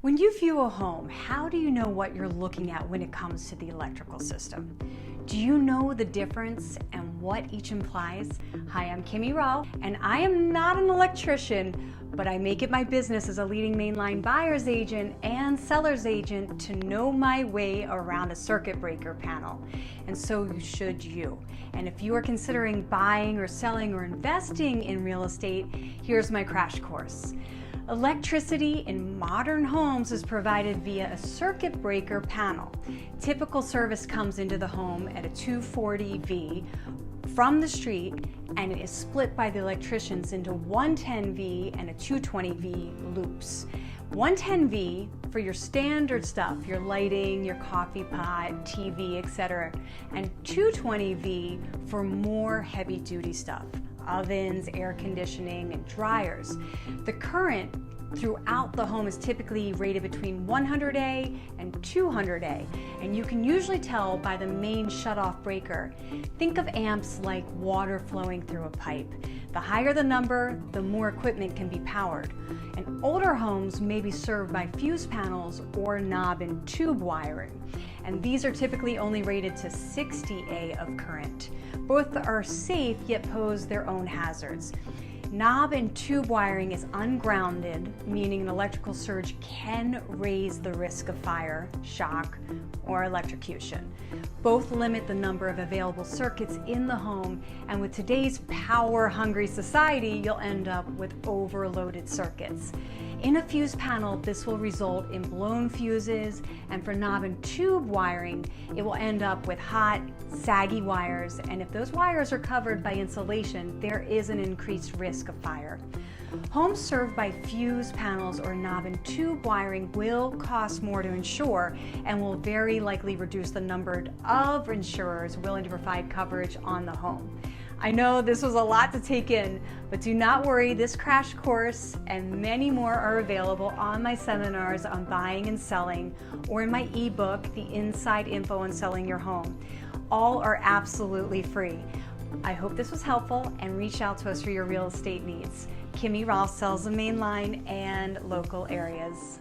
When you view a home, how do you know what you're looking at when it comes to the electrical system? Do you know the difference and what each implies? Hi, I'm Kimmy Rolph, and I am not an electrician, but I make it my business as a leading mainline buyer's agent and seller's agent to know my way around a circuit breaker panel. And so should you. And if you are considering buying or selling or investing in real estate, here's my crash course. Electricity in modern homes is provided via a circuit breaker panel. Typical service comes into the home at a 240V from the street, and it is split by the electricians into 110V and a 220V loops. 110V for your standard stuff, your lighting, your coffee pot, TV, etc. And 220V for more heavy duty stuff, ovens, air conditioning, and dryers. The current throughout the home is typically rated between 100A and 200A, and you can usually tell by the main shutoff breaker. Think of amps like water flowing through a pipe. The higher the number, the more equipment can be powered. And older homes may be served by fuse panels or knob and tube wiring, and these are typically only rated to 60A of current. Both are safe, yet pose their own hazards. Knob and tube wiring is ungrounded, meaning an electrical surge can raise the risk of fire, shock, or electrocution. Both limit the number of available circuits in the home, and with today's power-hungry society, you'll end up with overloaded circuits. In a fuse panel, this will result in blown fuses, and for knob and tube wiring, it will end up with hot, saggy wires, and if those wires are covered by insulation, there is an increased risk of fire. Homes served by fuse panels or knob and tube wiring will cost more to insure and will very likely reduce the number of insurers willing to provide coverage on the home. I know this was a lot to take in, but do not worry, this crash course and many more are available on my seminars on buying and selling, or in my ebook, The Inside Info on Selling Your Home. All are absolutely free. I hope this was helpful, and reach out to us for your real estate needs. Kimmy Rolph sells the main line and local areas.